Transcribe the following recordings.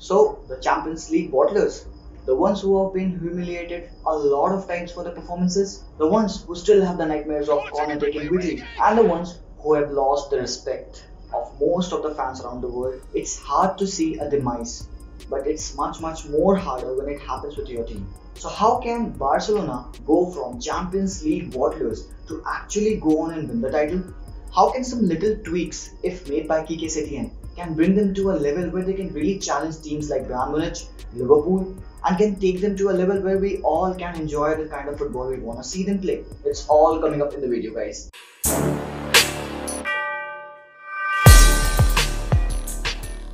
So, the Champions League bottlers, the ones who have been humiliated a lot of times for their performances, the ones who still have the nightmares of corner taking weekly, and the ones who have lost the respect of most of the fans around the world. It's hard to see a demise, but it's much more harder when it happens with your team. So how can Barcelona go from Champions League bottlers to actually go on and win the title? How can some little tweaks, if made by Setien, can bring them to a level where they can really challenge teams like Bayern Munich, Liverpool, and can take them to a level where we all can enjoy the kind of football we want to see them play? It's all coming up in the video, guys.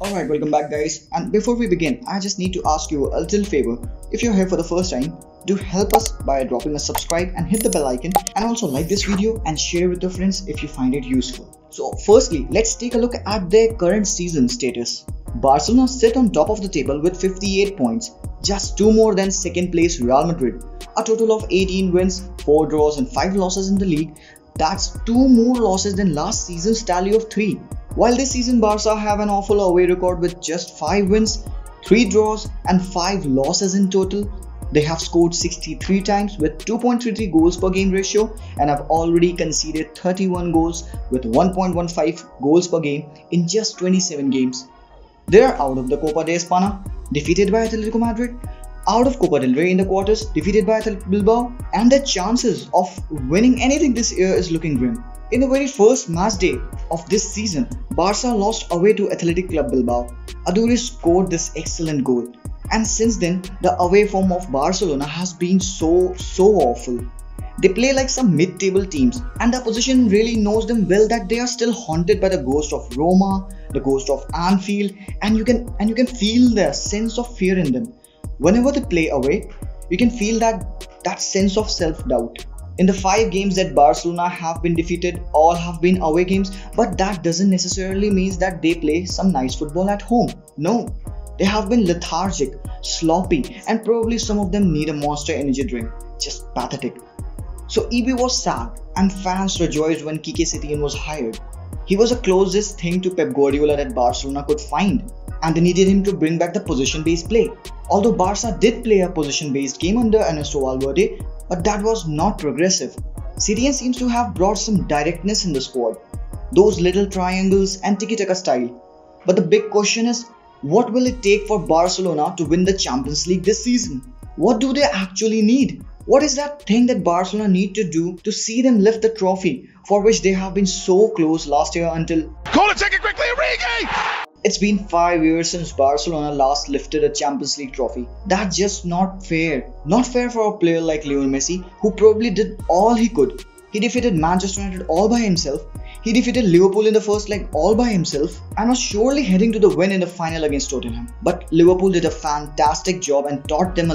Alright, welcome back guys, and before we begin, I just need to ask you a little favor. If you're here for the first time, do help us by dropping a subscribe and hit the bell icon, and also like this video and share with your friends if you find it useful. So firstly, let's take a look at their current season status. Barcelona sit on top of the table with 58 points, just 2 more than second place Real Madrid. A total of 18 wins, 4 draws and 5 losses in the league. That's 2 more losses than last season's tally of 3. While this season Barca have an awful away record with just 5 wins, 3 draws and 5 losses in total, they have scored 63 times with 2.33 goals per game ratio and have already conceded 31 goals with 1.15 goals per game in just 27 games. They are out of the Copa de España, defeated by Atletico Madrid, out of Copa del Rey in the quarters, defeated by Athletic Bilbao, and their chances of winning anything this year is looking grim. In the very first match day of this season, Barca lost away to Athletic Club Bilbao. Aduriz scored this excellent goal, and since then the away form of Barcelona has been so awful. They play like some mid-table teams, and the opposition really knows them well that they are still haunted by the ghost of Roma, the ghost of Anfield, and you can feel the sense of fear in them. Whenever they play away, you can feel that sense of self-doubt. In the 5 games that Barcelona have been defeated, all have been away games, but that doesn't necessarily mean that they play some nice football at home. No, they have been lethargic, sloppy, and probably some of them need a Monster energy drink. Just pathetic. So EB was sad, and fans rejoiced when Setien was hired. He was the closest thing to Pep Guardiola that Barcelona could find, and they needed him to bring back the possession-based play. Although Barca did play a possession-based game under Ernesto Valverde, but that was not progressive. Setien seems to have brought some directness in the squad, those little triangles and tiki-taka style. But the big question is, what will it take for Barcelona to win the Champions League this season? What do they actually need? What is that thing that Barcelona need to do to see them lift the trophy for which they have been so close last year until... Call it, take it quickly, Origi! It's been 5 years since Barcelona last lifted a Champions League trophy. That's just not fair. Not fair for a player like Lionel Messi, who probably did all he could. He defeated Manchester United all by himself. He defeated Liverpool in the first leg all by himself and was surely heading to the win in the final against Tottenham. But Liverpool did a fantastic job and taught them a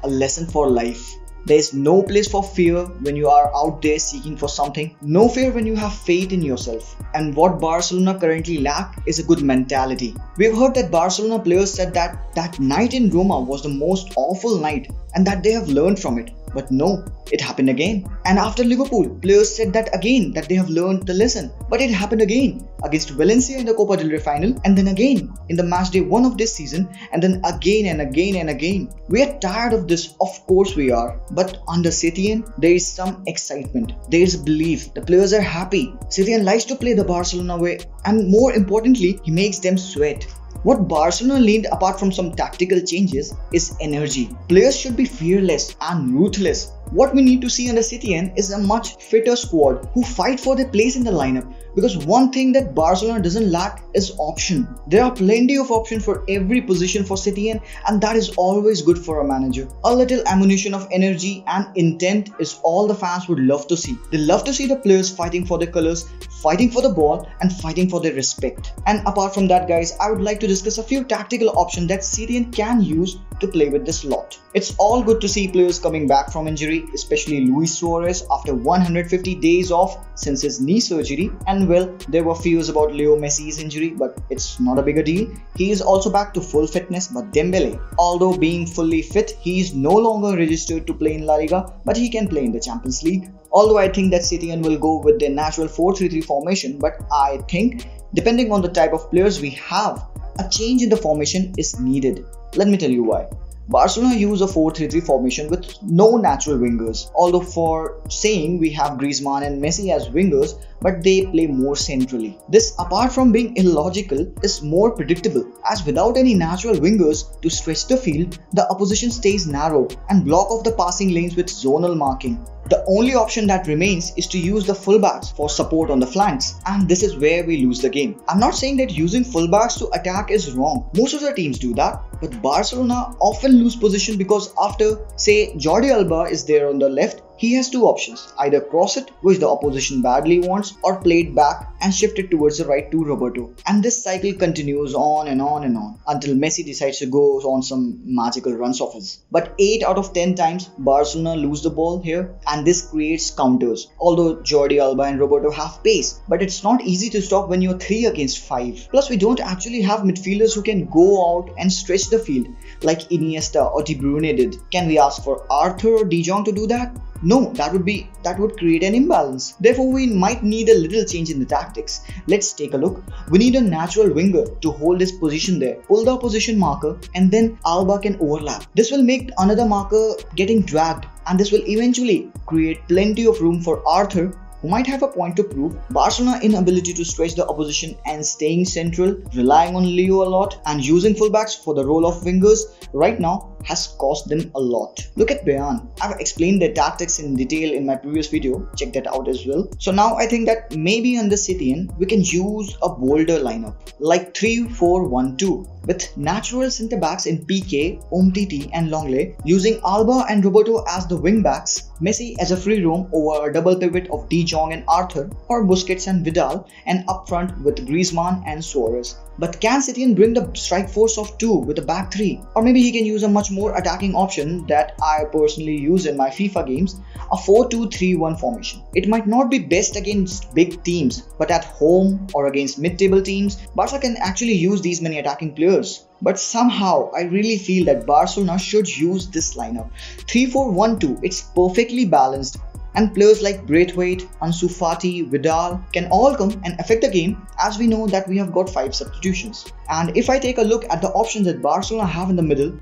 lesson for life. There is no place for fear when you are out there seeking for something. No fear when you have faith in yourself. And what Barcelona currently lack is a good mentality. We've heard that Barcelona players said that night in Roma was the most awful night and that they have learned from it. But no, it happened again. And after Liverpool, players said that again, that they have learned the lesson. But it happened again against Valencia in the Copa del Rey final, and then again in the match day 1 of this season, and then again and again and again. We are tired of this, of course we are. But under Setien, there is some excitement. There is belief. The players are happy. Setien likes to play the Barcelona way, and more importantly, he makes them sweat. What Barcelona needs apart from some tactical changes is energy. Players should be fearless and ruthless. What we need to see under Setien is a much fitter squad who fight for their place in the lineup, because one thing that Barcelona doesn't lack is option. There are plenty of options for every position for Setien, and that is always good for a manager. A little ammunition of energy and intent is all the fans would love to see. They love to see the players fighting for their colors, fighting for the ball, and fighting for their respect. And apart from that guys, I would like to discuss a few tactical options that Setien can use to play with this lot. It's all good to see players coming back from injury, especially Luis Suarez after 150 days off since his knee surgery, and well, there were fears about Leo Messi's injury, but it's not a bigger deal. He is also back to full fitness, but Dembele, although being fully fit, he is no longer registered to play in La Liga, but he can play in the Champions League. Although I think that Setien will go with their natural 4-3-3 formation, but I think depending on the type of players we have, a change in the formation is needed. Let me tell you why. Barcelona use a 4-3-3 formation with no natural wingers. Although for saying we have Griezmann and Messi as wingers, but they play more centrally. This, apart from being illogical, is more predictable, as without any natural wingers to stretch the field, the opposition stays narrow and block off the passing lanes with zonal marking. The only option that remains is to use the fullbacks for support on the flanks, and this is where we lose the game. I'm not saying that using fullbacks to attack is wrong. Most of the teams do that, but Barcelona often lose position because after, say, Jordi Alba is there on the left, he has two options: either cross it, which the opposition badly wants, or play it back and shift it towards the right to Roberto. And this cycle continues on and on and on until Messi decides to go on some magical runs of his. But 8 out of 10 times Barcelona lose the ball here, and this creates counters. Although Jordi Alba and Roberto have pace, but it's not easy to stop when you're 3 against 5. Plus, we don't actually have midfielders who can go out and stretch the field like Iniesta or De Bruyne did. Can we ask for Arthur or De Jong to do that? No, that would create an imbalance. Therefore, we might need a little change in the tactics. Let's take a look. We need a natural winger to hold his position there, pull the opposition marker, and then Alba can overlap. This will make another marker getting dragged, and this will eventually create plenty of room for Arthur, who might have a point to prove. Barcelona's inability to stretch the opposition and staying central, relying on Leo a lot, and using fullbacks for the role of wingers right now has cost them a lot. Look at Bayern. I've explained their tactics in detail in my previous video, check that out as well. So now I think that maybe under Setien we can use a bolder lineup like 3-4-1-2 with natural centre backs in PK, Umtiti and Longley, using Alba and Roberto as the wing backs, Messi as a free roam over a double pivot of De Jong and Arthur, or Busquets and Vidal, and up front with Griezmann and Suarez. But can Setien bring the strike force of 2 with a back 3? Or maybe he can use a much more attacking option that I personally use in my FIFA games, a 4-2-3-1 formation. It might not be best against big teams, but at home or against mid-table teams, Barca can actually use these many attacking players. But somehow I really feel that Barcelona should use this lineup. 3-4-1-2, it's perfectly balanced, and players like Braithwaite, Ansu Fati, Vidal can all come and affect the game, as we know that we have got 5 substitutions. And if I take a look at the options that Barcelona have in the middle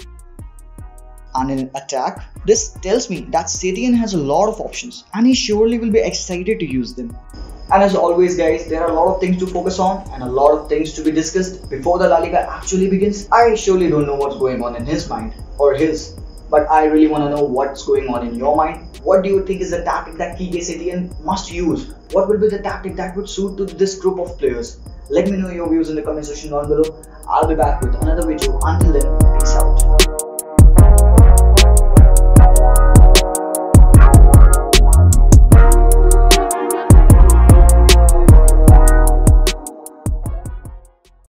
and in attack, this tells me that Setien has a lot of options and he surely will be excited to use them. And as always guys, there are a lot of things to focus on and a lot of things to be discussed before the La Liga actually begins. I surely don't know what's going on in his mind or his, but I really want to know what's going on in your mind. What do you think is the tactic that Quique Setien must use? What will be the tactic that would suit to this group of players? Let me know your views in the comment section down below. I'll be back with another video. Until then,